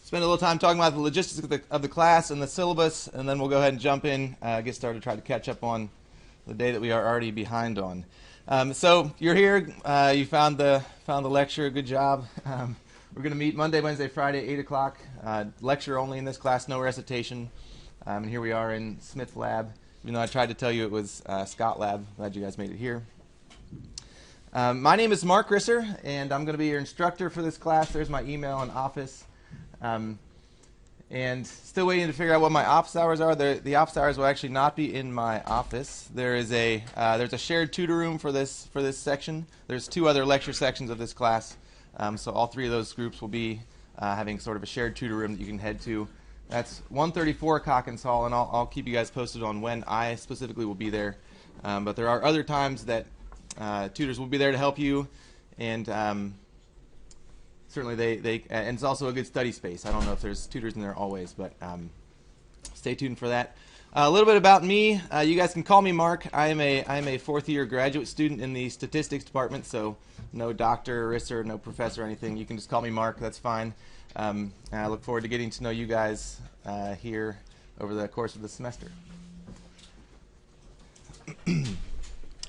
spend a little time talking about the logistics of the class and the syllabus, and then we'll go ahead and jump in, get started, try to catch up on the day that we are already behind on. So you're here. You found the lecture. Good job. We're going to meet Monday, Wednesday, Friday, 8 o'clock. Lecture only in this class, no recitation. And here we are in Smith Lab. Even though I tried to tell you it was Scott Lab. Glad you guys made it here. My name is Mark Risser, and I'm going to be your instructor for this class. There's my email and office. And still waiting to figure out what my office hours are. The office hours will actually not be in my office. There's a shared tutor room for this section. There's 2 other lecture sections of this class, so all 3 of those groups will be having sort of a shared tutor room that you can head to. That's 134 Calkins Hall, and I'll keep you guys posted on when I specifically will be there. But there are other times that tutors will be there to help you, and certainly and it's also a good study space. I don't know if there's tutors in there always, but stay tuned for that. A little bit about me. You guys can call me Mark. I am a 4th-year graduate student in the statistics department, so no doctor, Risser, no professor or anything. You can just call me Mark. That's fine. And I look forward to getting to know you guys here over the course of the semester.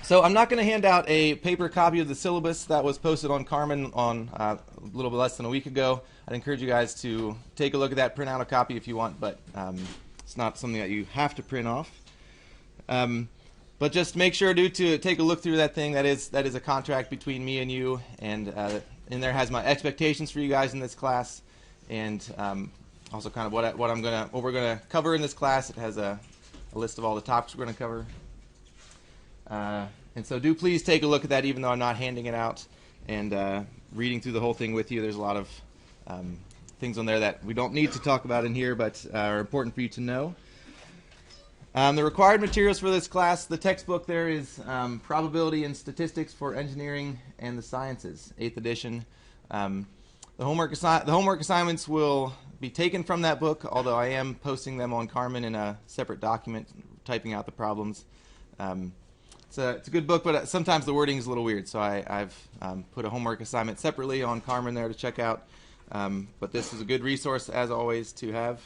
So I'm not going to hand out a paper copy of the syllabus that was posted on Carmen on a little bit less than a week ago. I'd encourage you guys to take a look at that, print out a copy if you want, but it's not something that you have to print off. But just make sure to take a look through that thing. That is a contract between me and you, and in there has my expectations for you guys in this class, and also kind of what we're gonna cover in this class. It has a list of all the topics we're gonna cover. And so do please take a look at that, even though I'm not handing it out and reading through the whole thing with you. There's a lot of things on there that we don't need to talk about in here, but are important for you to know. The required materials for this class, the textbook there is Probability and Statistics for Engineering and the Sciences, 8th edition. The homework assignments will be taken from that book, although I am posting them on Carmen in a separate document, typing out the problems. It's a good book, but sometimes the wording is a little weird, so I've put a homework assignment separately on Carmen there to check out. But this is a good resource, as always, to have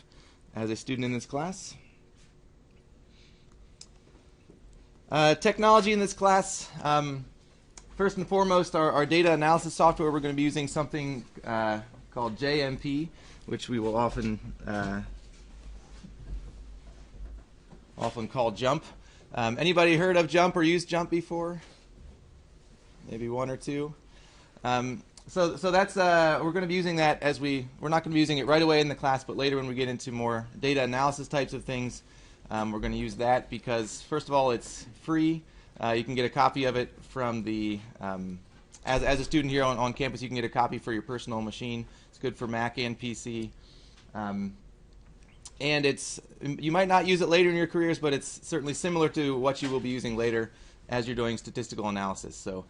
as a student in this class. Technology in this class. First and foremost, our data analysis software. We're going to be using something called JMP, which we will often call JUMP. Anybody heard of JUMP or used JUMP before? Maybe 1 or 2. So that's we're going to be using that we're not going to be using it right away in the class, but later when we get into more data analysis types of things, we're going to use that because first of all, it's free. You can get a copy of it from the as a student here on campus. You can get a copy for your personal machine. It's good for Mac and PC. And you might not use it later in your careers, but it's certainly similar to what you will be using later as you're doing statistical analysis. So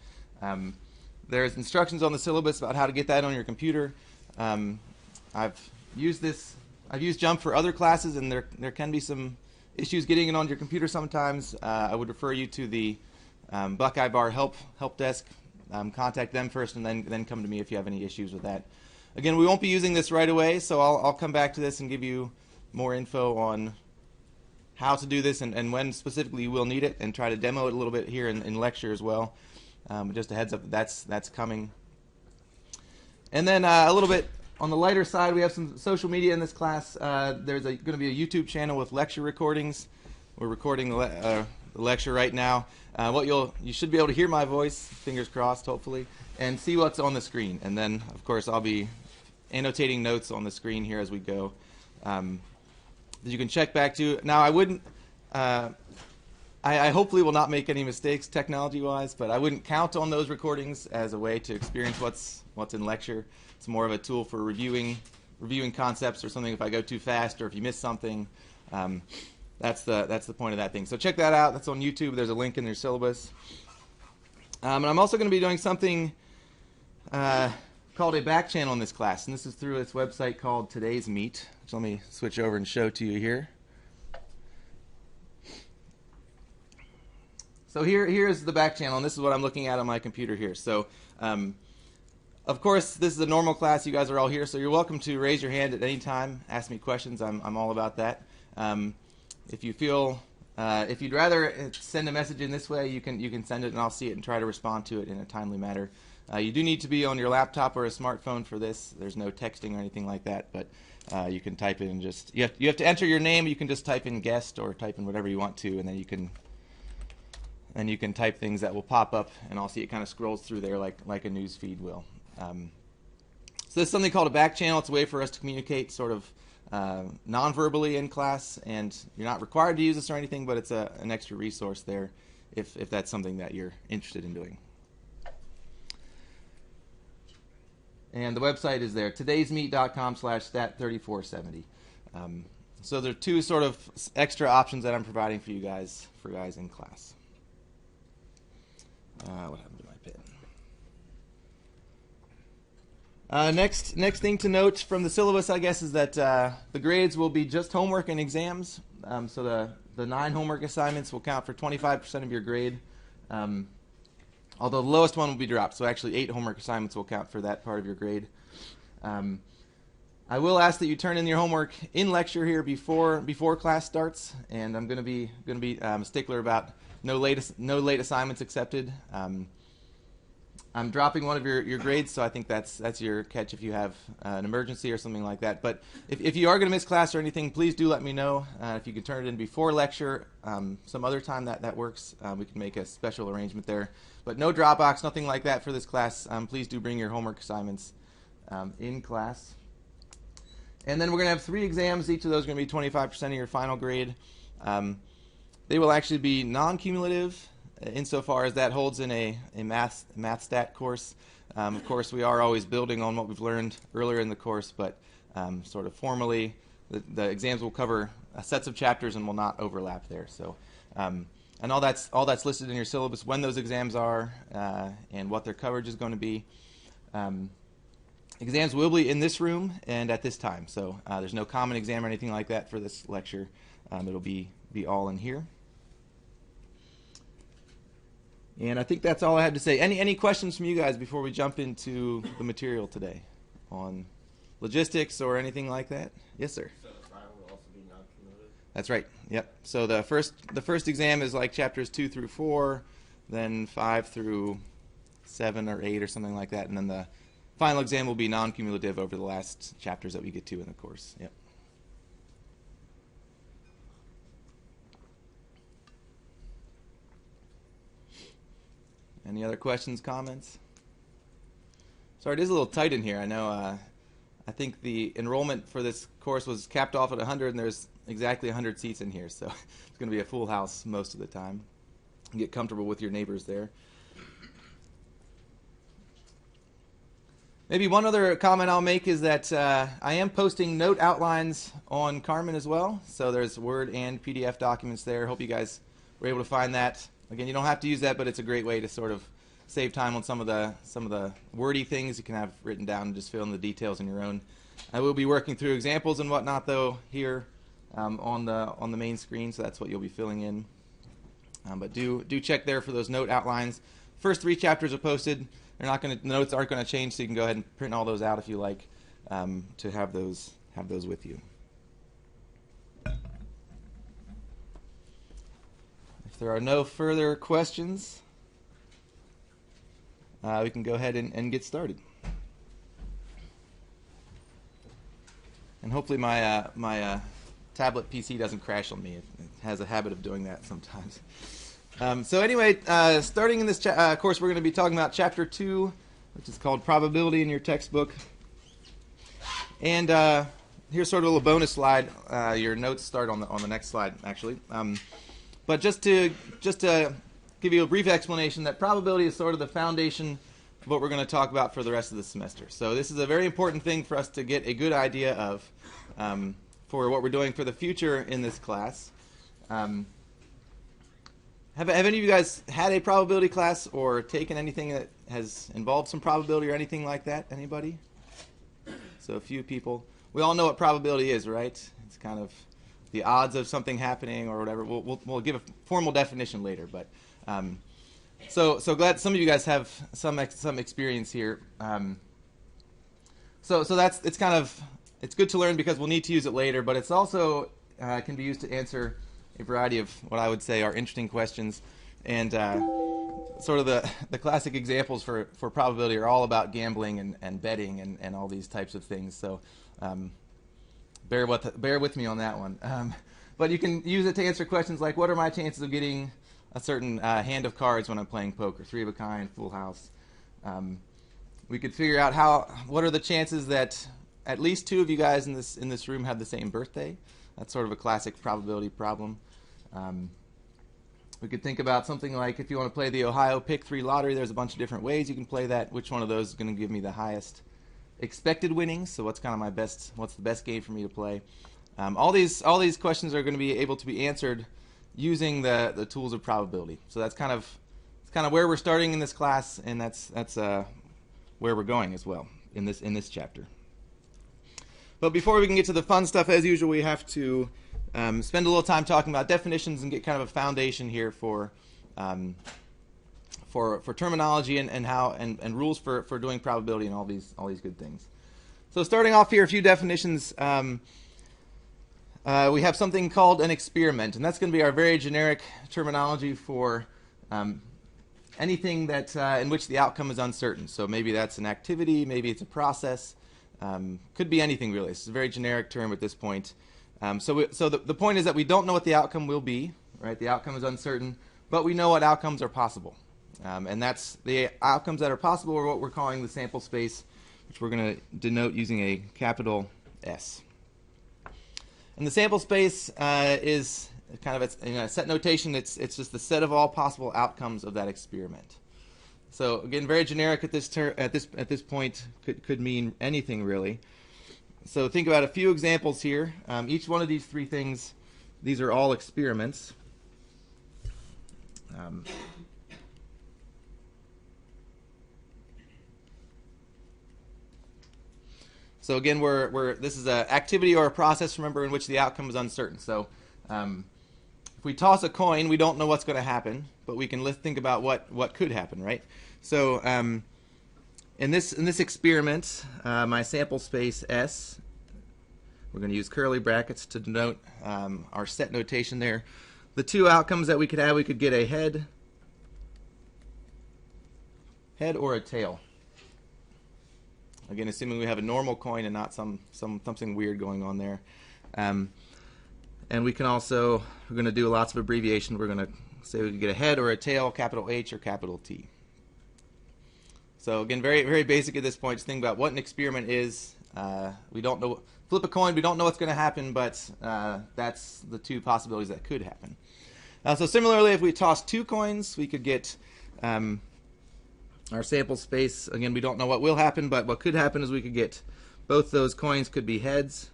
there's instructions on the syllabus about how to get that on your computer. I've used JUMP for other classes, and there can be some issues getting it on your computer sometimes. I would refer you to the Buckeye Bar help desk. Contact them first, and then come to me if you have any issues with that. Again, we won't be using this right away, so I'll come back to this and give you more info on how to do this and when specifically you will need it, and try to demo it a little bit here in lecture as well. Just a heads up that's coming. And then a little bit on the lighter side, we have some social media in this class. There's going to be a YouTube channel with lecture recordings. We're recording the lecture right now. You should be able to hear my voice, fingers crossed, hopefully, and see what's on the screen. And then, of course, I'll be annotating notes on the screen here as we go. That you can check back to. Now, I wouldn't. I hopefully will not make any mistakes technology-wise, but I wouldn't count on those recordings as a way to experience what's in lecture. It's more of a tool for reviewing concepts or something. If I go too fast or if you miss something, that's the point of that thing. So check that out. That's on YouTube. There's a link in your syllabus. And I'm also going to be doing something called a back channel in this class, and this is through its website called Today's Meet. So let me switch over and show to you here. So here's the back channel, and this is what I'm looking at on my computer here. So Of course, this is a normal class. You guys are all here, so you're welcome to raise your hand at any time. Ask me questions. I'm all about that. If you feel, if you'd rather send a message in this way, you can send it, and I'll see it and try to respond to it in a timely manner. You do need to be on your laptop or a smartphone for this. There's no texting or anything like that, but you can type in and just you have to enter your name. You can just type in guest or type in whatever you want to, and then you can type things that will pop up, and I'll see it kind of scrolls through there like a news feed will. So there's something called a back channel. It's a way for us to communicate sort of non-verbally in class, and you're not required to use this or anything, but it's an extra resource there if that's something that you're interested in doing. And the website is there, todaysmeet.com/stat3470. So there are two sort of extra options that I'm providing for you guys in class. What happened to my pen? Next thing to note from the syllabus, I guess, is that the grades will be just homework and exams. So the 9 homework assignments will count for 25% of your grade, although the lowest one will be dropped. So actually 8 homework assignments will count for that part of your grade. I will ask that you turn in your homework in lecture here before class starts, and I'm going to be a stickler about no late assignments accepted. I'm dropping one of your grades, so I think that's your catch if you have an emergency or something like that. But if you are going to miss class or anything, please do let me know. If you can turn it in before lecture, some other time that works, we can make a special arrangement there. But no Dropbox, nothing like that for this class. Please do bring your homework assignments in class. And then we're going to have 3 exams. Each of those are going to be 25% of your final grade. They will actually be non-cumulative, insofar as that holds in a math stat course. Of course, we are always building on what we've learned earlier in the course, but sort of formally, the exams will cover sets of chapters and will not overlap there. So, and all that's listed in your syllabus, when those exams are and what their coverage is going to be. Exams will be in this room and at this time, so there's no common exam or anything like that for this lecture. It'll be all in here. And I think that's all I have to say. Any questions from you guys before we jump into the material today on logistics or anything like that? Yes, sir. So the final will also be non-cumulative? That's right. Yep. So the first exam is like chapters 2 through 4, then 5 through 7 or 8 or something like that, and then the final exam will be non-cumulative over the last chapters that we get to in the course. Yep. Any other questions, comments? Sorry, it is a little tight in here. I know. I think the enrollment for this course was capped off at 100, and there's exactly 100 seats in here, so it's going to be a full house most of the time. Get comfortable with your neighbors there. Maybe one other comment I'll make is that I am posting note outlines on Carmen as well, so there's Word and PDF documents there. Hope you guys were able to find that. Again, you don't have to use that, but it's a great way to sort of save time on some of the wordy things you can have written down and just fill in the details on your own. I will be working through examples and whatnot, though, here on the main screen, so that's what you'll be filling in. But do check there for those note outlines. First 3 chapters are posted. The notes aren't going to change, so you can go ahead and print all those out if you like to have those with you. If there are no further questions, we can go ahead and get started. And hopefully my tablet PC doesn't crash on me. It has a habit of doing that sometimes. So anyway, starting in this course, we're going to be talking about Chapter 2, which is called Probability in your textbook. And here's sort of a little bonus slide. Your notes start on the next slide, actually. But just to give you a brief explanation, that probability is sort of the foundation of what we're going to talk about for the rest of the semester. So this is a very important thing for us to get a good idea of for what we're doing for the future in this class. Have any of you guys had a probability class or taken anything that has involved some probability or anything like that? Anybody? So a few people. We all know what probability is, right? It's kind of the odds of something happening or whatever. We'll give a formal definition later, but so glad some of you guys have some experience here. so it's kind of, it's good to learn because we'll need to use it later, but it's also can be used to answer a variety of what I would say are interesting questions. And sort of the classic examples for probability are all about gambling and betting and all these types of things. So bear with me on that one. But you can use it to answer questions like, what are my chances of getting a certain hand of cards when I'm playing poker? 3 of a kind, full house. We could figure out what are the chances that at least 2 of you guys in this room have the same birthday. That's sort of a classic probability problem. We could think about something like, if you want to play the Ohio Pick 3 lottery, there's a bunch of different ways you can play that. Which one of those is going to give me the highest expected winnings? So what's kind of what's the best game for me to play? All these questions are going to be able to be answered using the tools of probability. So that's kind of where we're starting in this class, and that's where we're going as well in this chapter. But before we can get to the fun stuff, as usual, we have to spend a little time talking about definitions and get kind of a foundation here for terminology and how and rules for doing probability and all these good things. So starting off here, a few definitions. We have something called an experiment, and that's going to be our very generic terminology for anything that in which the outcome is uncertain. So maybe that's an activity, maybe it's a process, could be anything really. It's a very generic term at this point. So the point is that we don't know what the outcome will be, right? The outcome is uncertain, but we know what outcomes are possible. And that's the outcomes that are possible are what we're calling the sample space, which we're going to denote using a capital S. And the sample space is kind of a set notation. It's just the set of all possible outcomes of that experiment. So again, very generic at this point. Could mean anything really. So think about a few examples here. Each one of these 3 things, these are all experiments. So again, this is an activity or a process, remember, in which the outcome is uncertain. So if we toss a coin, we don't know what's going to happen, but we can think about what could happen, right? So in this experiment, my sample space S, we're going to use curly brackets to denote our set notation there. The 2 outcomes that we could have, we could get a head or a tail. Again, assuming we have a normal coin and not something weird going on there. And we can also, we're going to do lots of abbreviation. We're going to say we could get a head or a tail, capital H or capital T. So again, very, very basic at this point. Just think about what an experiment is. We don't know. Flip a coin, we don't know what's going to happen, but that's the 2 possibilities that could happen. So similarly, if we toss 2 coins, we could get our sample space. Again, we don't know what will happen, but what could happen is we could get both those coins could be heads.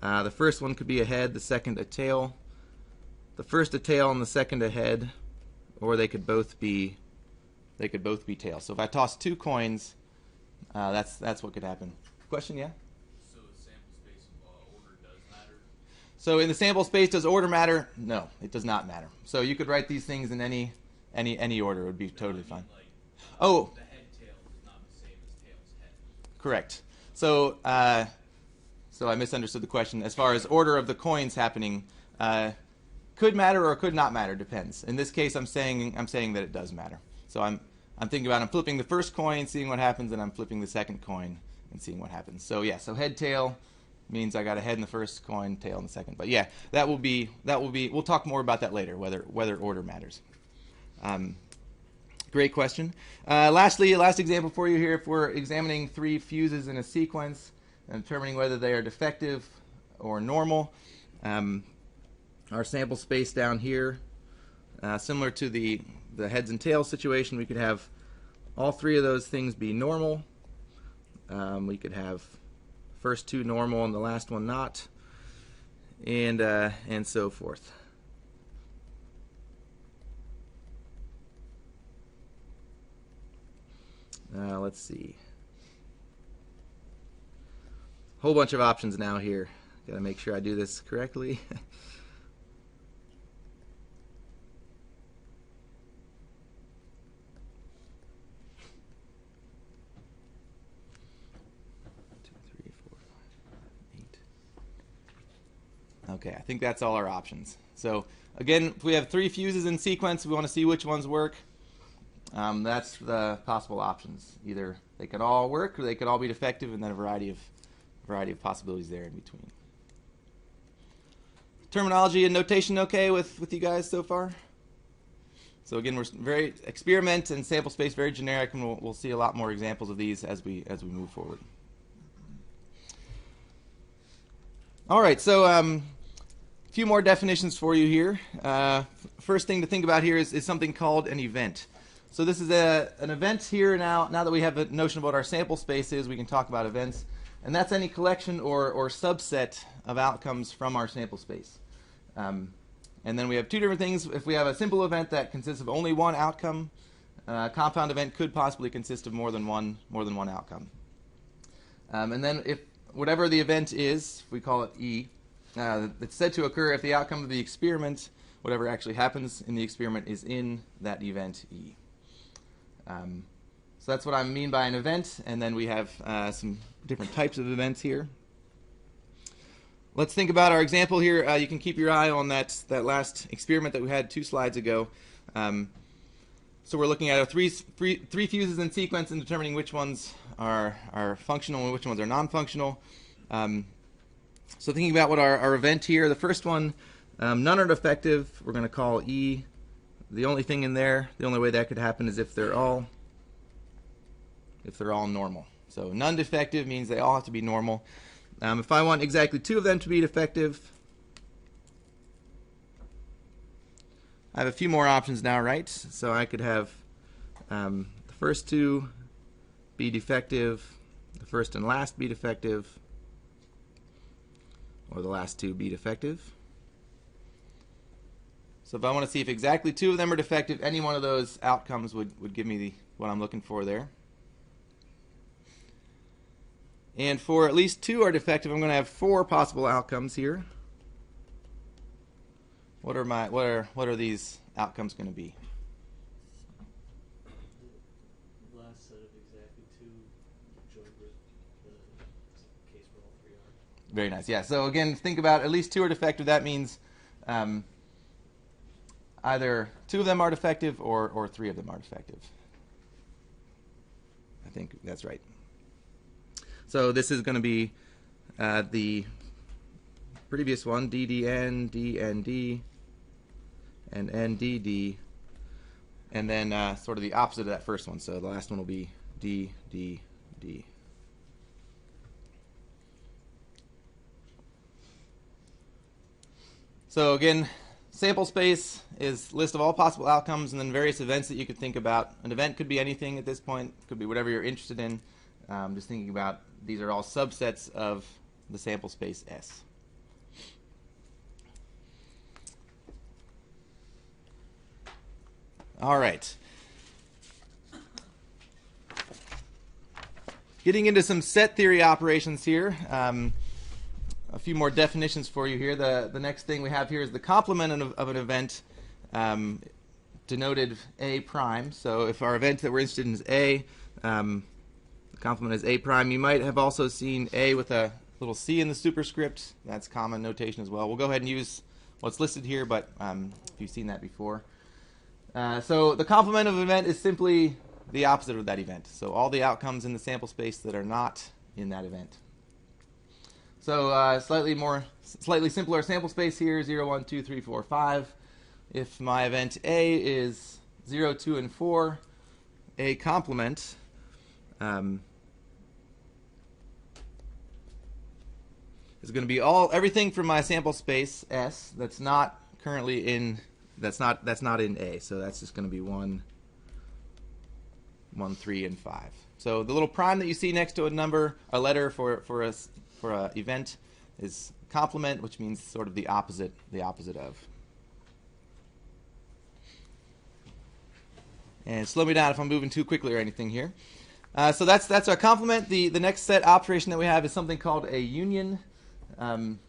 The first one could be a head, the second a tail. The first a tail and the second a head, or they could both be tails. So if I toss 2 coins, that's what could happen. Question, yeah? So the sample space order does matter? So in the sample space, does order matter? No, it does not matter. So you could write these things in any order. It would be totally fine. The head tail is not the same as tail's head. Correct. So I misunderstood the question. As far as order of the coins happening, could matter or could not matter, depends. In this case, I'm saying that it does matter. So I'm thinking about I'm flipping the first coin, seeing what happens, and I'm flipping the second coin and seeing what happens. So yeah, so head tail means I got a head in the first coin, tail in the second. But yeah, that will be. We'll talk more about that later, whether order matters. Great question. Lastly, last example for you here, if we're examining 3 fuses in a sequence and determining whether they are defective or normal, our sample space down here, similar to the heads and tails situation, we could have all 3 of those things be normal. We could have first 2 normal and the last one not, and so forth. Let's see. Whole bunch of options now here. Got to make sure I do this correctly. Okay, I think that's all our options. So again, if we have 3 fuses in sequence, we want to see which ones work. That's the possible options. Either they could all work, or they could all be defective, and then a variety of possibilities there in between. Terminology and notation okay with you guys so far? So again, we're very experiment and sample space very generic, and we'll see a lot more examples of these as we move forward. All right, so a few more definitions for you here. First thing to think about here is something called an event. So this is an event here now. Now that we have a notion of what our sample space is, we can talk about events. And that's any collection or subset of outcomes from our sample space. And then we have 2 different things. If we have a simple event that consists of only one outcome, a compound event could possibly consist of more than one outcome. And then if whatever the event is, we call it E, it's said to occur if the outcome of the experiment, whatever actually happens in the experiment, is in that event E. So that's what I mean by an event, and then we have some different types of events here. Let's think about our example here. You can keep your eye on that last experiment that we had 2 slides ago. So we're looking at our three fuses in sequence and determining which ones are functional and which ones are non-functional. So thinking about what our event here, the first one, none are defective. We're going to call E. The only thing in there, the only way that could happen is if they're all normal. So none defective means they all have to be normal. If I want exactly 2 of them to be defective, I have a few more options now, right? So I could have the first 2 be defective, the first and last be defective, or the last 2 be defective. So if I want to see if exactly 2 of them are defective, any one of those outcomes would give me what I'm looking for there. And for at least 2 are defective, I'm going to have 4 possible outcomes here. What are these outcomes going to be? The last set of exactly 2 joined with the case where all 3 are. Very nice. Yeah. So again, think about at least 2 are defective. That means either 2 of them are defective or 3 of them are defective. I think that's right. So this is going to be the previous one, DDN, DND, and NDD, and then sort of the opposite of that first one. So the last one will be DDD. So again, sample space is a list of all possible outcomes and then various events that you could think about. An event could be anything at this point. It could be whatever you're interested in. Just thinking about these are all subsets of the sample space S. All right. Getting into some set theory operations here. A few more definitions for you here. The next thing we have here is the complement of an event, denoted A prime. So if our event that we're interested in is A, the complement is A prime. You might have also seen A with a little c in the superscript. That's common notation as well. We'll go ahead and use what's listed here, but if you've seen that before. So the complement of an event is simply the opposite of that event. So all the outcomes in the sample space that are not in that event. So slightly simpler sample space here, 0, 1, 2, 3, 4, 5. If my event A is 0, 2, and 4, A complement is going to be everything from my sample space S that's not currently in that's not in A. So that's just going to be 1, 3, and 5. So the little prime that you see next to a letter for a event is complement, which means sort of the opposite of. And slow me down if I'm moving too quickly or anything here. So that's our complement. The next set operation that we have is something called a union. And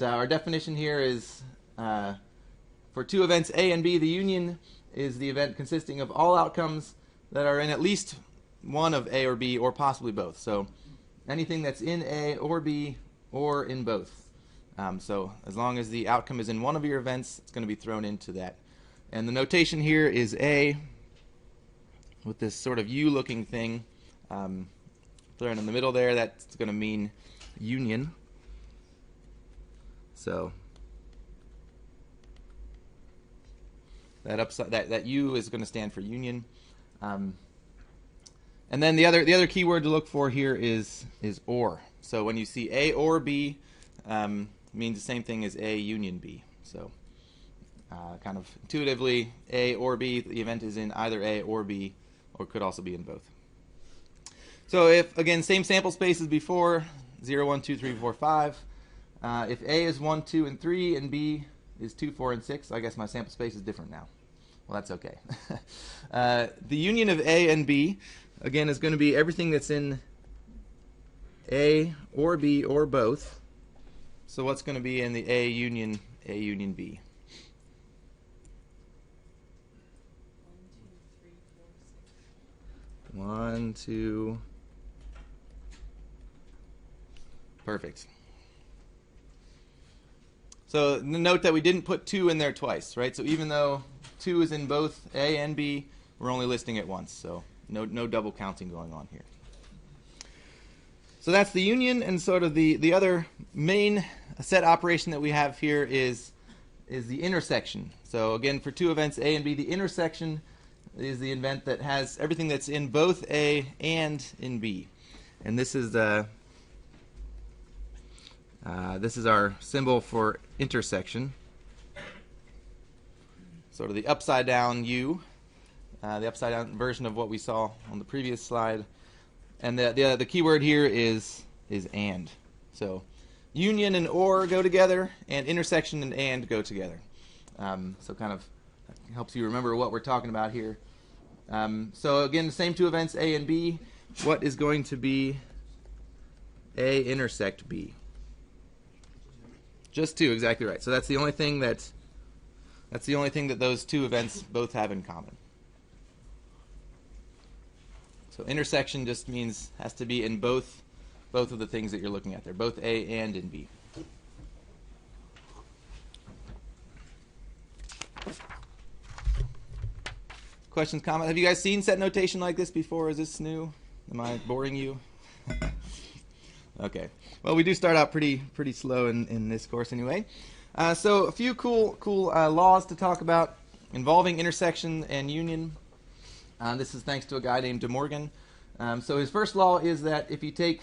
our definition here is for 2 events A and B, the union is the event consisting of all outcomes that are in at least one of A or B or possibly both. So anything that's in A or B or in both So as long as the outcome is in one of your events, it's going to be thrown into that. And the notation here is A with this sort of U-looking thing thrown in the middle there. That's going to mean union. So that U is going to stand for union. And then the other keyword to look for here is or. So when you see A or B, means the same thing as A union B. So kind of intuitively, A or B, the event is in either A or B, or could also be in both. So if, again, same sample space as before, 0, 1, 2, 3, 4, 5. If A is 1, 2, and 3, and B is 2, 4, and 6, I guess my sample space is different now. Well, that's okay. The union of A and B, again, is going to be everything that's in A or B or both. So what's going to be in the A union B? 1, 2. Perfect. So note that we didn't put 2 in there twice, right? So even though 2 is in both A and B, we're only listing it once. So no double counting going on here. So that's the union, and sort of the other main set operation that we have here is the intersection. So again, for two events A and B, the intersection is the event that has everything that's in both A and in B. And this is our symbol for intersection. Sort of the upside down U, the upside down version of what we saw on the previous slide. And the keyword here is and. So union and or go together, and intersection and go together. So kind of helps you remember what we're talking about here. So again, the same two events, A and B. What is going to be A intersect B? Just 2, exactly right. So that's the only thing that those two events both have in common. So intersection just means has to be in both of the things that you're looking at there, both A and in B. Questions, comments? Have you guys seen set notation like this before? Is this new? Am I boring you? Okay. Well, we do start out pretty slow in this course anyway. So a few cool laws to talk about involving intersection and union. This is thanks to a guy named De Morgan. So his first law is that if you take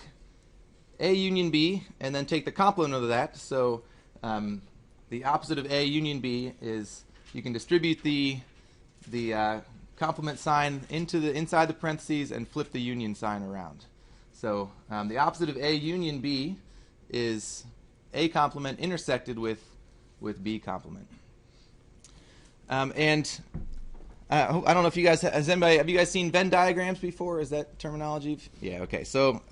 A union B and then take the complement of that, so the opposite of A union B is you can distribute the complement sign inside the parentheses and flip the union sign around. So the opposite of A union B is A complement intersected with B complement. And I don't know if you guys have you guys seen Venn diagrams before? Is that terminology? Yeah. Okay. So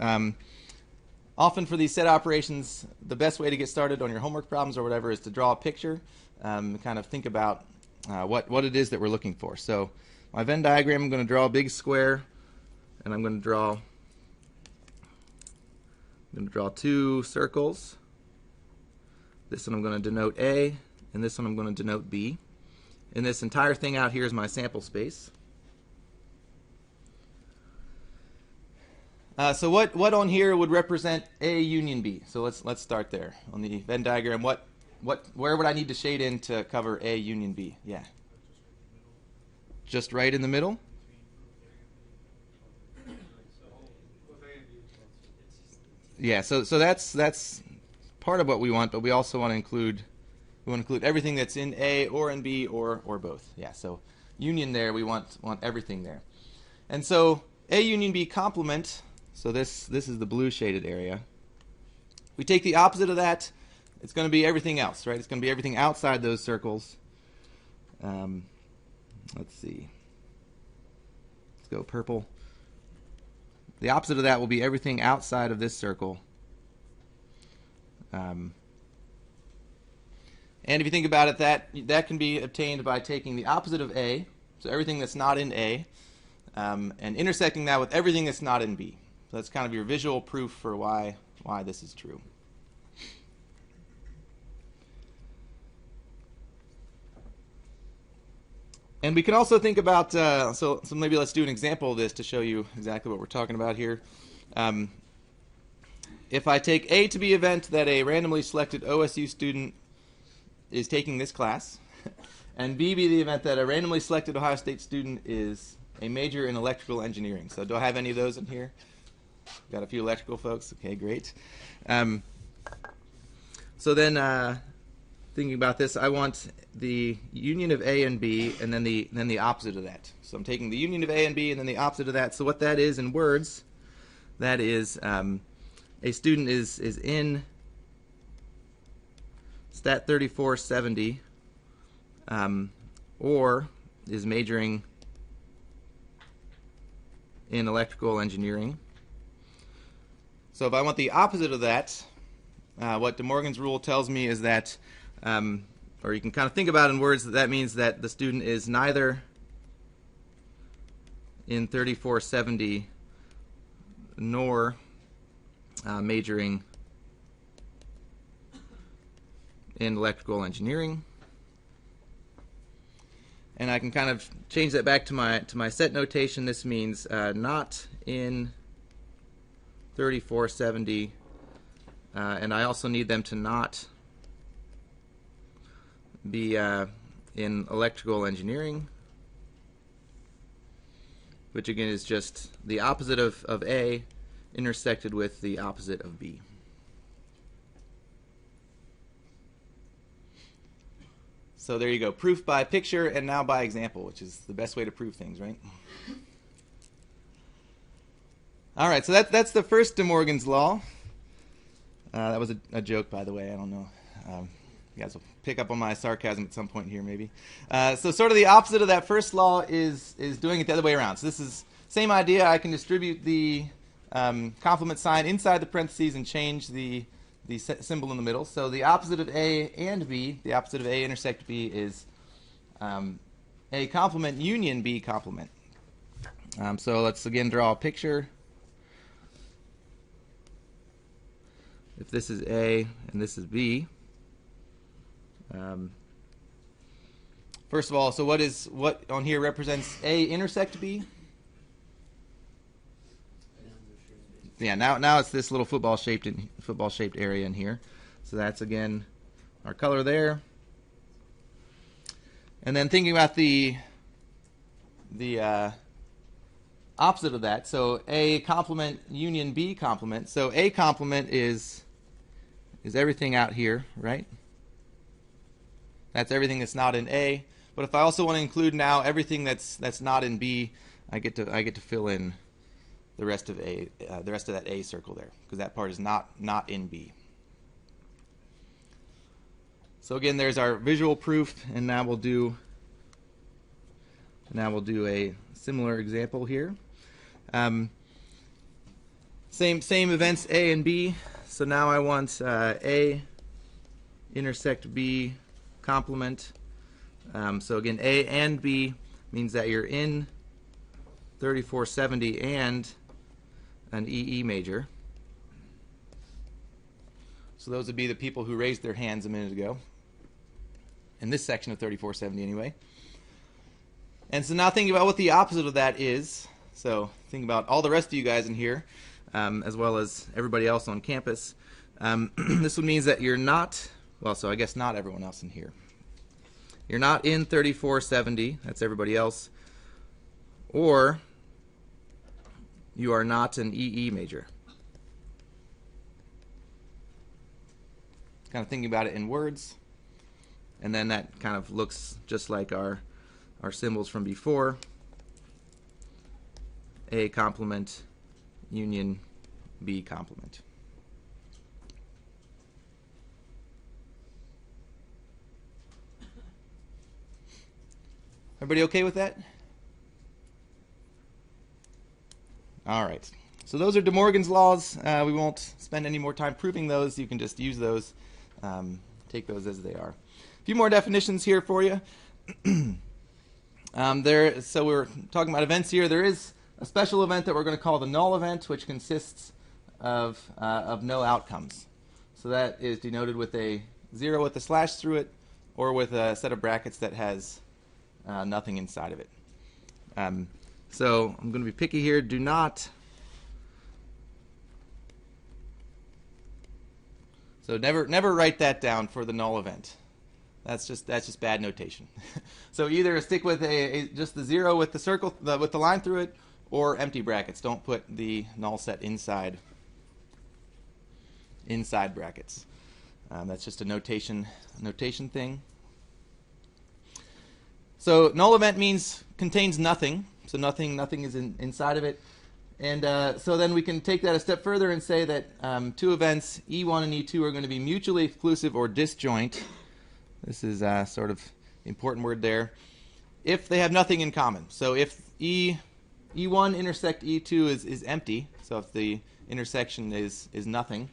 often for these set operations, the best way to get started on your homework problems or whatever is to draw a picture, kind of think about what it is that we're looking for. So my Venn diagram, I'm going to draw a big square, and I'm going to draw 2 circles. This one I'm going to denote A, and this one I'm going to denote B. And this entire thing out here is my sample space. So what on here would represent A union B? So let's start there on the Venn diagram. Where would I need to shade in to cover A union B? Yeah. Just right in the middle. Yeah. So that's part of what we want, but we also want to include everything that's in A or in B or both. Yeah. So union there, we want everything there. And so A union B complement. So this is the blue shaded area. We take the opposite of that. It's going to be everything else, right? It's going to be everything outside those circles. Let's see. Let's go purple. The opposite of that will be everything outside of this circle. And if you think about it, that can be obtained by taking the opposite of A, so everything that's not in A, and intersecting that with everything that's not in B. So that's kind of your visual proof for why this is true. And we can also think about, so maybe let's do an example of this to show you exactly what we're talking about here. If I take A to be event that a randomly selected OSU student is taking this class, and B be the event that a randomly selected Ohio State student is a major in electrical engineering. So do I have any of those in here? Got a few electrical folks. Okay, great. So then, thinking about this, I want the union of A and B, and then the opposite of that. So I'm taking the union of A and B, and then the opposite of that. So what that is in words, that is a student is in Stat 3470, or is majoring in electrical engineering. So if I want the opposite of that, what De Morgan's rule tells me is that, or you can kind of think about in words, that means that the student is neither in 3470 nor majoring in electrical engineering. And I can kind of change that back to my set notation. This means not in 3470, and I also need them to not be in electrical engineering, which again is just the opposite of A intersected with the opposite of B. So there you go, proof by picture and now by example, which is the best way to prove things, right? All right, so that's the first De Morgan's law. That was a joke, by the way. I don't know. You guys will pick up on my sarcasm at some point here, maybe. So sort of the opposite of that first law is doing it the other way around. So this is same idea. I can distribute the complement sign inside the parentheses and change the symbol in the middle. So the opposite of A and B, the opposite of A intersect B is A complement union B complement. So let's again draw a picture. If this is A and this is B, first of all, so what on here represents A intersect B? Yeah, now it's this little football shaped area in here. So that's again our color there. And then thinking about the opposite of that, so A complement union B complement. So A complement is everything out here, right? That's everything that's not in A. But if I also want to include now everything that's not in B, I get to fill in the rest of A, the rest of that A circle there, because that part is not in B. So again, there's our visual proof, and now we'll do a similar example here. Same events A and B. So now I want A intersect B complement. So again, A and B means that you're in 3470 and an EE major. So those would be the people who raised their hands a minute ago, in this section of 3470 anyway. And so now thinking about what the opposite of that is, so think about all the rest of you guys in here, as well as everybody else on campus. This would mean that you're not, well, so I guess not everyone else in here. You're not in 3470, that's everybody else, or you are not an EE major. Kind of thinking about it in words, and then that kind of looks just like our symbols from before. A complement, union, B complement. Everybody okay with that? All right. So those are De Morgan's laws. We won't spend any more time proving those. You can just use those, take those as they are. A few more definitions here for you. So we're talking about events here. There is a special event that we're going to call the null event, which consists of no outcomes. So that is denoted with a 0 with a slash through it, or with a set of brackets that has nothing inside of it. So I'm going to be picky here. Do not. So never write that down for the null event. That's just bad notation. So either stick with just the 0 with the circle with the line through it, or empty brackets. Don't put the null set inside brackets. That's just a notation thing. So null event means contains nothing. So nothing is inside of it. And so then we can take that a step further and say that two events, E1 and E2, are going to be mutually exclusive or disjoint. This is sort of the important word there. If they have nothing in common. So if E1 intersect E2 is empty, so if the intersection is nothing,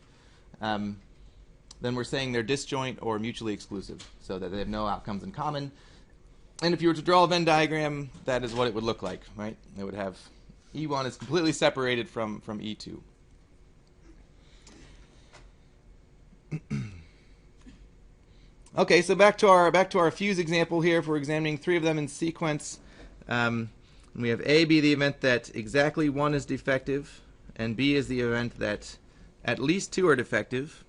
then we're saying they're disjoint or mutually exclusive, so that they have no outcomes in common. And if you were to draw a Venn diagram, that is what it would look like, right? It would have E1 is completely separated from E2. Okay, so back to our fuse example here. If we're examining 3 of them in sequence, we have A be the event that exactly 1 is defective, and B is the event that at least 2 are defective.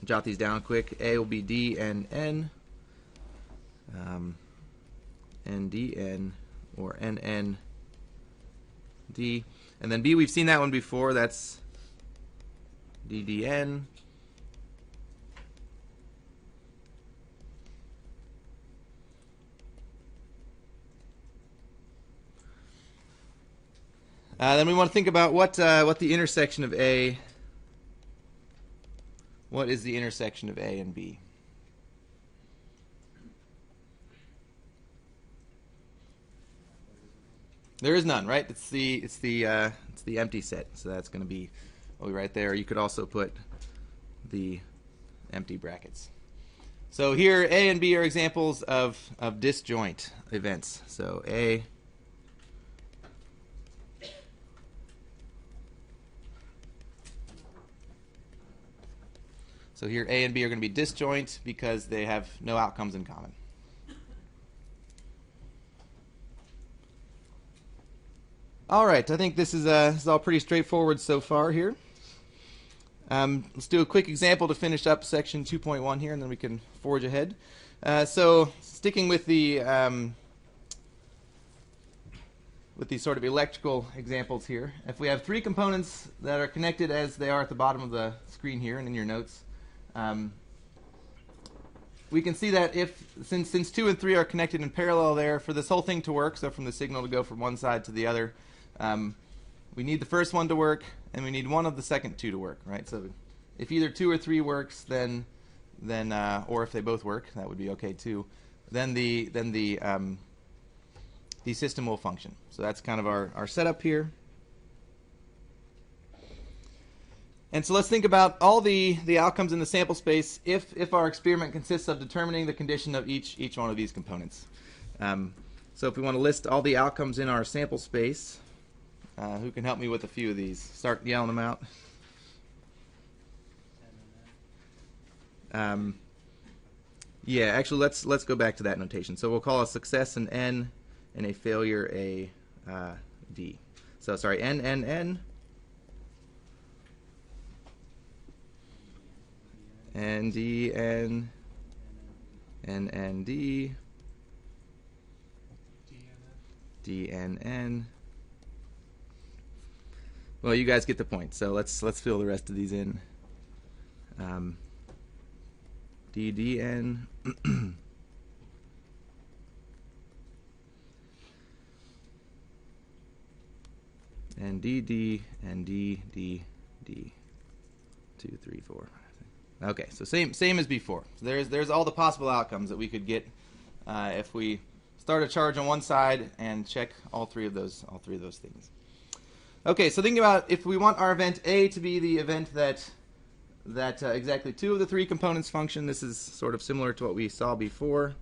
Jot these down quick. A will be D and N, N D N, or N N D, and then B, we've seen that one before. That's D D N. Then we want to think about what the intersection of A. What is the intersection of A and B? There is none, right? It's the empty set, so that's going to be right there. You could also put the empty brackets. So here, A and B are examples of disjoint events. So A. So here A and B are going to be disjoint because they have no outcomes in common. All right, I think this is all pretty straightforward so far here. Let's do a quick example to finish up section 2.1 here, and then we can forge ahead. So sticking with the sort of electrical examples here, if we have 3 components that are connected as they are at the bottom of the screen here and in your notes, we can see that since 2 and 3 are connected in parallel there, for this whole thing to work, so from the signal to go from one side to the other, we need the first one to work, and we need one of the second 2 to work, right? So if either 2 or 3 works, then or if they both work, that would be okay too. Then the system will function. So that's kind of our setup here. And so let's think about all the outcomes in the sample space if our experiment consists of determining the condition of each one of these components. So if we want to list all the outcomes in our sample space, who can help me with a few of these? Start yelling them out. Yeah, actually, let's go back to that notation. So we'll call a success an N and a failure a D. So sorry, N N N. N D N N N D D N N. Well, you guys get the point. So let's fill the rest of these in. D D N and D D and D D D 2 3 4. Okay, so same as before. So there's all the possible outcomes that we could get if we start a charge on one side and check all three of those things. Okay, so thinking about if we want our event A to be the event that exactly 2 of the 3 components function, this is sort of similar to what we saw before.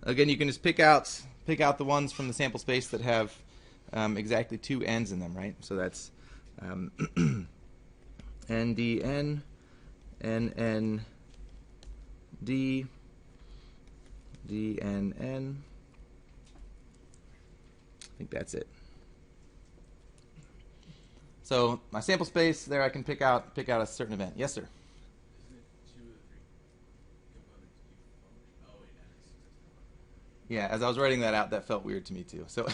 Again, you can just pick out the ones from the sample space that have exactly 2 n's in them, right? So that's NDN, NND, DNN. I think that's it. So my sample space there, I can pick out a certain event. Yes, sir. Isn't it 2 of the 3 components do function? Oh, wait, that is. Yeah, as I was writing that out, that felt weird to me too. So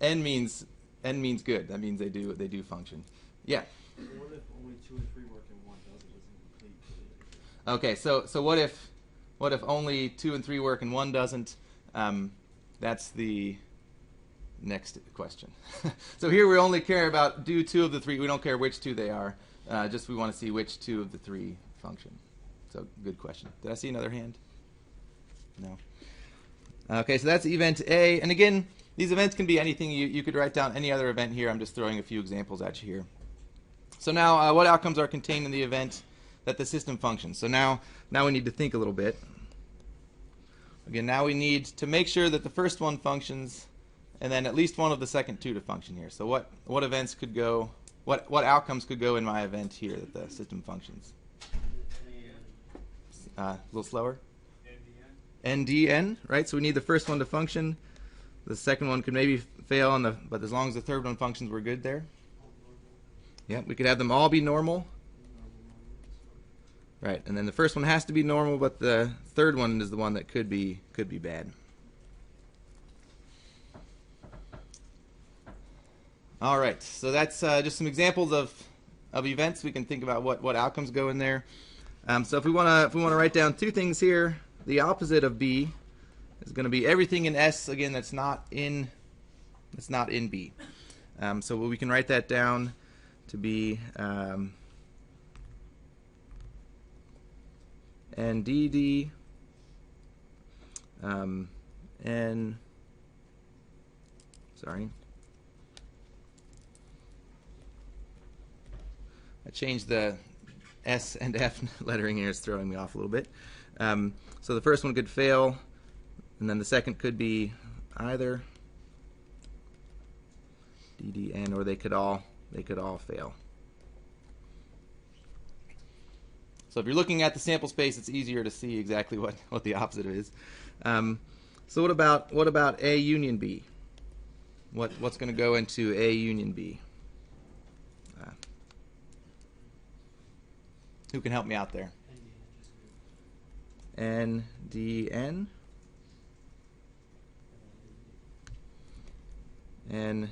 n means good. That means they do function. Yeah. What if only 2 and 3 work and 1 doesn't? Doesn't complete the Okay. So what if only 2 and 3 work and 1 doesn't? That's the next question. So here we only care about do 2 of the 3. We don't care which 2 they are. Just we want to see which 2 of the 3 function. So good question. Did I see another hand? No. Okay, so that's event A. And again, these events can be anything. You could write down any other event here. I'm just throwing a few examples at you here. So now what outcomes are contained in the event that the system functions? So now we need to think a little bit. Again, now we need to make sure that the first one functions and then at least one of the second 2 to function here. So what events could go, what outcomes could go in my event here that the system functions? A little slower. NDN, right? So we need the first one to function. The second one could maybe fail, but as long as the third one functions, we're good there. Yeah, we could have them all be normal. Right, and then the first one has to be normal, but the third one is the one that could be bad. All right, so that's just some examples of events. We can think about what outcomes go in there. So if we want to write down 2 things here, the opposite of B is going to be everything in S again that's not in B. So we can write that down to be NDD N. Sorry. I changed the S and F lettering here. It's throwing me off a little bit. So the first one could fail, and then the second could be either DDN, or they could all fail. So if you're looking at the sample space, it's easier to see exactly what the opposite is. So what about A union B? What's going to go into A union B? Who can help me out there? NDN. And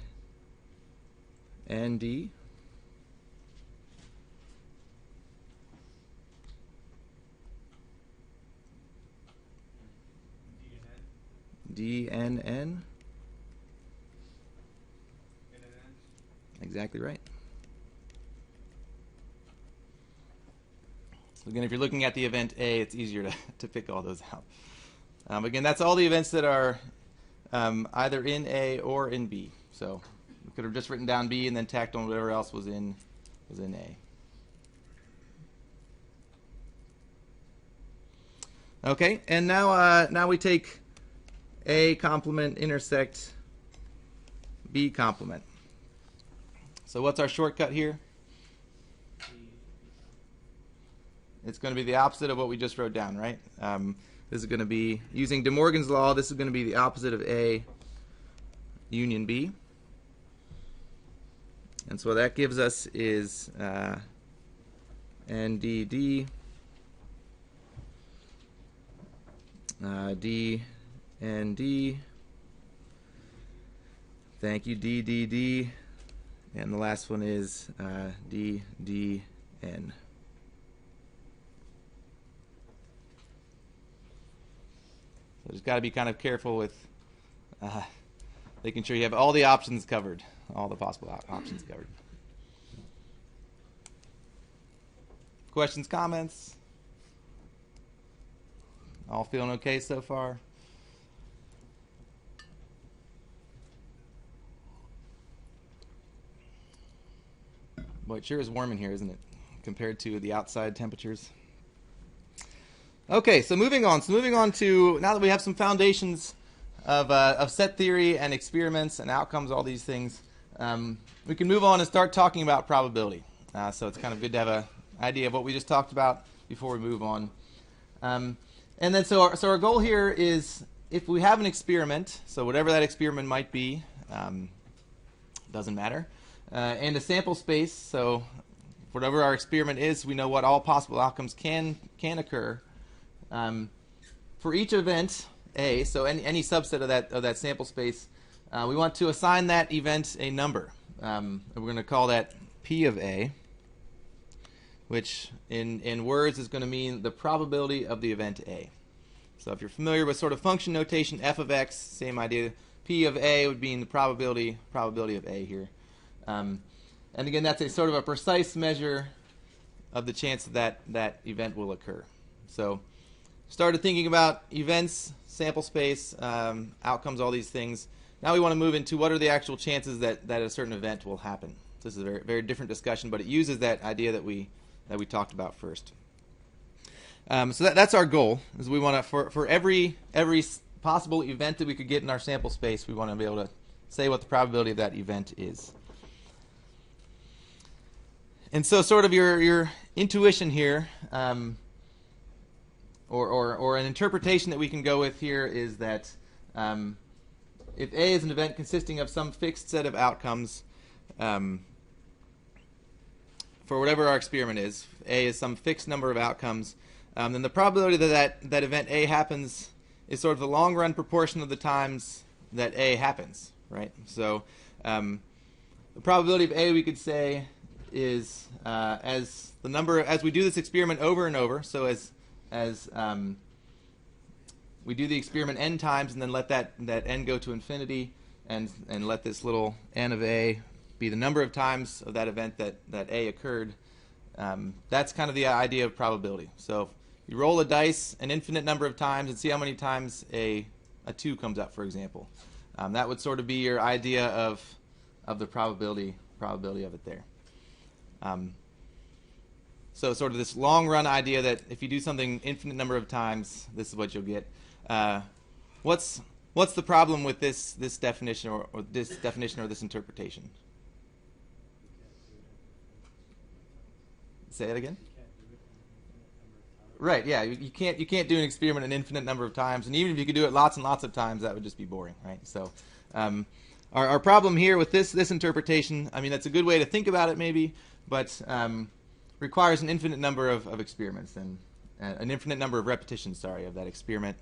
ND. DNN. Exactly right. So again, if you're looking at the event A, it's easier to pick all those out. Again, that's all the events that are either in A or in B. So we could have just written down B and then tacked on whatever else was in A. Okay, and now we take A complement intersect B complement. So what's our shortcut here? It's going to be the opposite of what we just wrote down, right? This is going to be, using De Morgan's law, this is going to be the opposite of A union B. And so what that gives us is NDD, DND, thank you, DDD, and the last one is DDN. So just got to be kind of careful with making sure you have all the options covered, all the possible options covered. Questions, comments? All feeling okay so far? Boy, it sure is warm in here, isn't it, compared to the outside temperatures? Okay, so moving on. So moving on to, now that we have some foundations of set theory and experiments and outcomes, all these things, we can move on and start talking about probability. So it's kind of good to have an idea of what we just talked about before we move on. And then so our goal here is if we have an experiment, so whatever that experiment might be, doesn't matter, and a sample space, so whatever our experiment is, we know what all possible outcomes can occur. For each event A, so any subset of that sample space, we want to assign that event a number. And we're going to call that P of A, which in words is going to mean the probability of the event A. So if you're familiar with sort of function notation, f of x, same idea. P of A would mean the probability of A here. And again, that's a sort of a precise measure of the chance that event will occur. So started thinking about events, sample space, outcomes, all these things. Now we want to move into what are the actual chances that a certain event will happen. This is a very, very different discussion, but it uses that idea that we talked about first. So that's our goal. Is we want to for every possible event that we could get in our sample space, we want to be able to say what the probability of that event is. And so, sort of your intuition here, or an interpretation that we can go with here is that if A is an event consisting of some fixed set of outcomes, for whatever our experiment is, A is some fixed number of outcomes, then the probability that event A happens is sort of the long run proportion of the times that A happens, right? So the probability of A, we could say, is as we do this experiment over and over. So as we do the experiment n times and then let that n go to infinity, and let this little n of A be the number of times of that event that A occurred. That's kind of the idea of probability. So you roll a dice an infinite number of times and see how many times a 2 comes up, for example. That would sort of be your idea of the probability of it there. So sort of this long run idea that if you do something infinite number of times, this is what you'll get. What's the problem with this definition or this definition or this interpretation? Say it again. Right. Yeah. You can't do an experiment an infinite number of times, and even if you could do it lots and lots of times, that would just be boring, right? So, our problem here with this interpretation, I mean, that's a good way to think about it, maybe, but requires an infinite number of experiments and an infinite number of repetitions, of that experiment,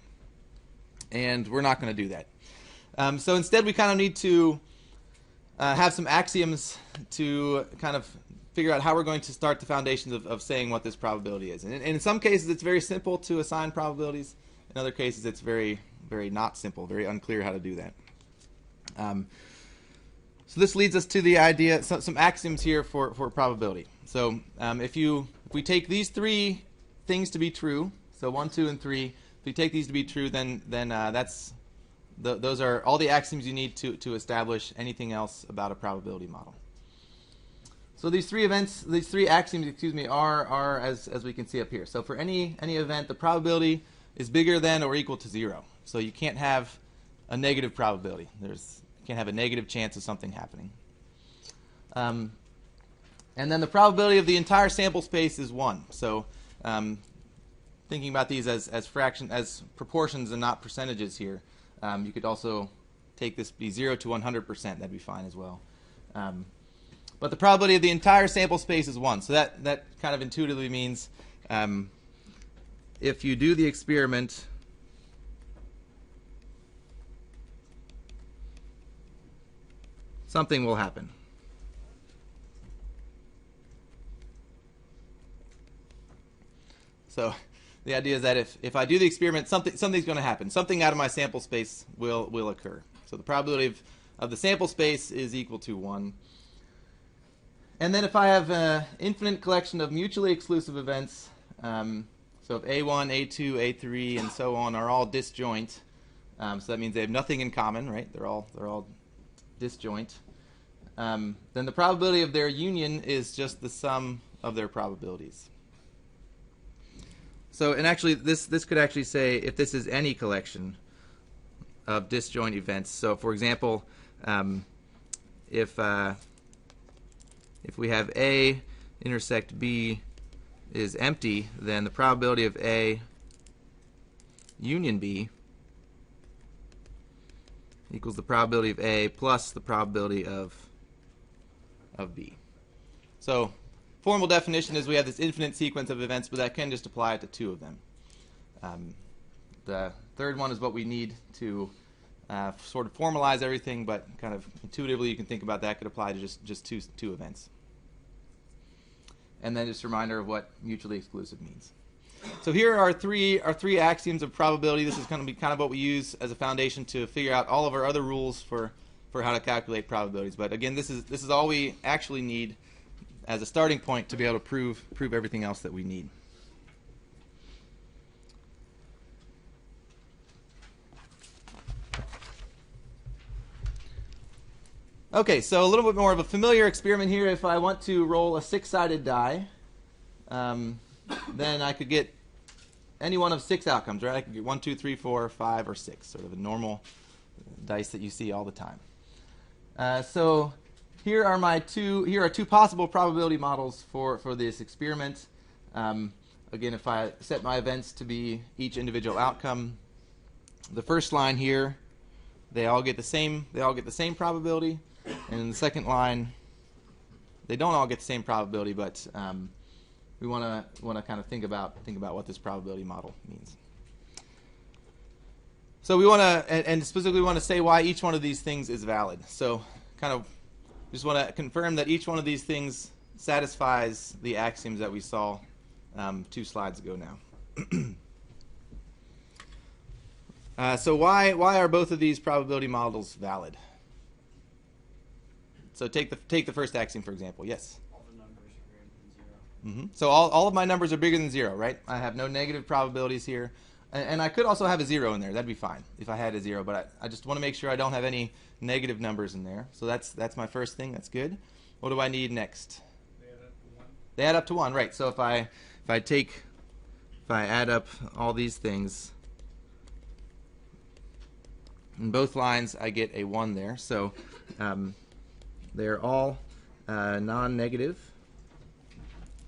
and we're not going to do that. So instead, we kind of need to have some axioms to kind of figure out how we're going to start the foundations of saying what this probability is. And in some cases, it's very simple to assign probabilities. In other cases, it's very, very not simple, very unclear how to do that. So this leads us to the idea, some axioms here for probability. So if we take these three things to be true, so 1, 2, and 3, if we take these to be true, then those are all the axioms you need to establish anything else about a probability model. So these three axioms, are as we can see up here. So for any event, the probability is bigger than or equal to 0. So you can't have a negative probability. You can't have a negative chance of something happening. And then the probability of the entire sample space is 1. So thinking about these as proportions and not percentages here, you could also take this be 0 to 100%. That'd be fine as well. But the probability of the entire sample space is 1. So that kind of intuitively means if you do the experiment, something will happen. So the idea is that if I do the experiment, something's going to happen. Something out of my sample space will occur. So the probability of the sample space is equal to 1. And then if I have an infinite collection of mutually exclusive events, so if A1, A2, A3, and so on are all disjoint, so that means they have nothing in common, right? They're all disjoint. Then the probability of their union is just the sum of their probabilities. So, and actually, this could actually say if this is any collection of disjoint events. So, for example, if we have A intersect B is empty, then the probability of A union B equals the probability of A plus the probability of B. So formal definition is we have this infinite sequence of events, but that can just apply to two of them. The third one is what we need to sort of formalize everything, but kind of intuitively you can think about that could apply to just two events. And then just a reminder of what mutually exclusive means. So here are our three axioms of probability. This is going to be kind of what we use as a foundation to figure out all of our other rules for how to calculate probabilities. But again, this is all we actually need as a starting point to be able to prove everything else that we need. Okay, so a little bit more of a familiar experiment here. If I want to roll a 6-sided die, then I could get any one of 6 outcomes, right? I could get 1, 2, 3, 4, 5, or 6, sort of a normal dice that you see all the time. So here are two possible probability models for this experiment. Again, if I set my events to be each individual outcome, the first line here, they all get the same probability. And in the second line, they don't all get the same probability, but we want to kind of think about what this probability model means. So we want to, and specifically want to say why each one of these things is valid. So kind of just want to confirm that each one of these things satisfies the axioms that we saw 2 slides ago now. So why are both of these probability models valid? So take the first axiom, for example. Yes? All the numbers are greater than 0. So all of my numbers are bigger than 0, right? I have no negative probabilities here. And I could also have a 0 in there. That'd be fine if I had a 0. But I just want to make sure I don't have any negative numbers in there. So that's my first thing. That's good. What do I need next? They add up to 1, right? So if I add up all these things, in both lines I get a 1 there. So they're all non-negative.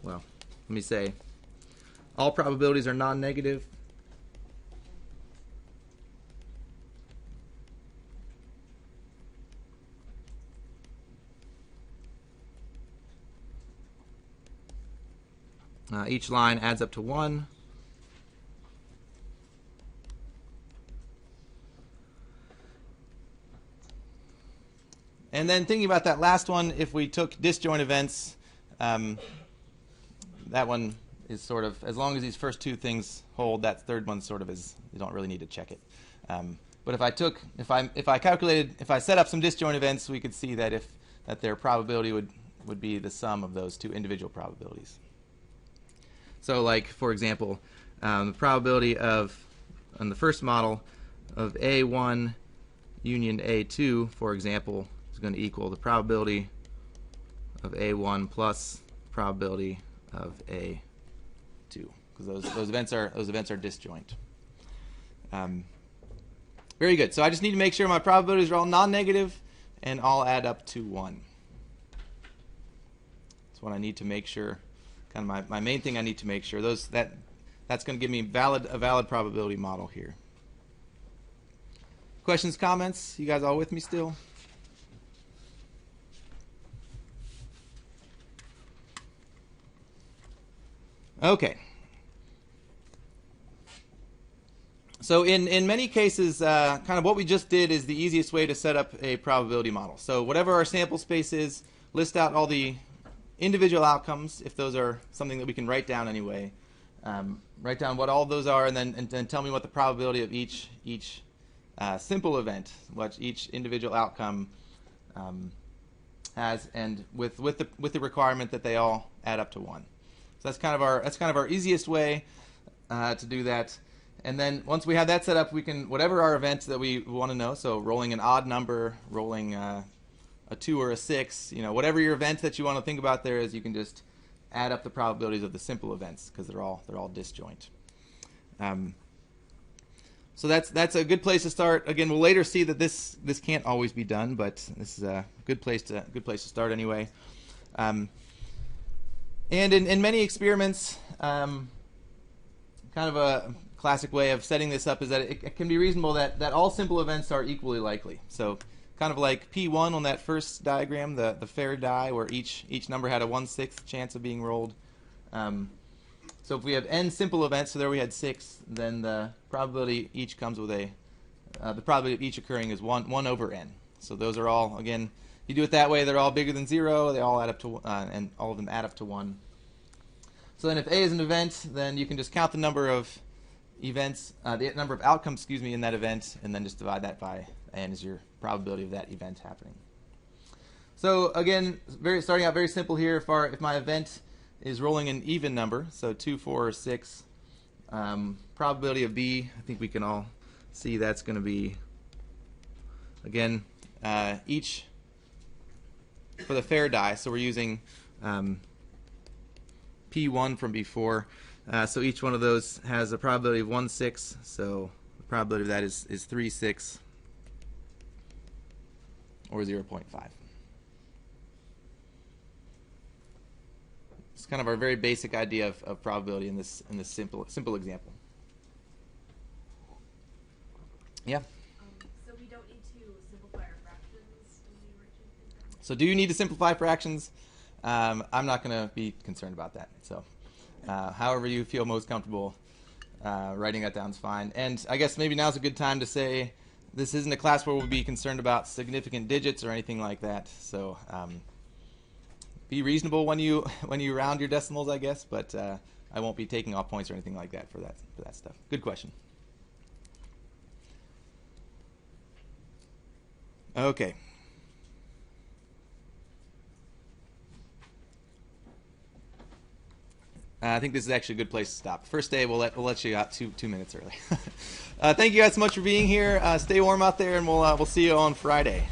Well, let me say all probabilities are non-negative. Each line adds up to 1. And then thinking about that last one, if we took disjoint events, that one is sort of, as long as these first 2 things hold, that third one sort of is, you don't really need to check it. But if I set up some disjoint events, we could see that that their probability would be the sum of those 2 individual probabilities. So like, for example, the probability of, on the first model, of A1 union A2, for example, is going to equal the probability of A1 plus probability of A2, because those events are disjoint. Very good. So I just need to make sure my probabilities are all non-negative and all add up to 1. That's what I need to make sure. Kind of my main thing I need to make sure. That's going to give me a valid probability model here. Questions, comments? You guys all with me still? Okay. So in many cases, kind of what we just did is the easiest way to set up a probability model. So whatever our sample space is, list out all the individual outcomes, if those are something that we can write down anyway. Write down what all those are, and then tell me what the probability of each simple event, what each individual outcome has, and with the requirement that they all add up to 1. So that's kind of our easiest way to do that. And then once we have that set up, we can, whatever our events that we want to know, so rolling an odd number, rolling a 2 or a 6, whatever your event that you want to think about there is, you can just add up the probabilities of the simple events because they're all disjoint. So that's a good place to start. Again, we'll later see that this can't always be done, but this is a good place to start anyway. And in many experiments, kind of a classic way of setting this up is that it can be reasonable that all simple events are equally likely. So kind of like P1 on that first diagram, the fair die, where each number had a 1/6 chance of being rolled. So if we have n simple events, so there we had 6, then the probability each comes with the probability of each occurring is 1 over n. So those are all, again, you do it that way, they're all bigger than 0, they all add up to, and all of them add up to 1. So then if A is an event, then you can just count the number of events, the number of outcomes, in that event, and then just divide that by n is your probability of that event happening. So again, starting out very simple here. If my event is rolling an even number, so 2, 4, or 6, probability of B, I think we can all see that's going to be, again, each for the fair die. So we're using P1 from before. So each one of those has a probability of 1/6. So the probability of that is 3/6 or 0.5. It's kind of our very basic idea of probability in this simple example. Yeah. So we don't need to simplify our fractions when we write it. So do you need to simplify fractions? I'm not going to be concerned about that. So however you feel most comfortable writing that down is fine. And I guess maybe now's a good time to say this isn't a class where we'll be concerned about significant digits or anything like that. So be reasonable when you round your decimals, I guess, but I won't be taking off points or anything like that for that stuff. Good question. Okay. I think this is actually a good place to stop. First day, we'll let you out two minutes early. Thank you guys so much for being here. Stay warm out there, and we'll see you on Friday.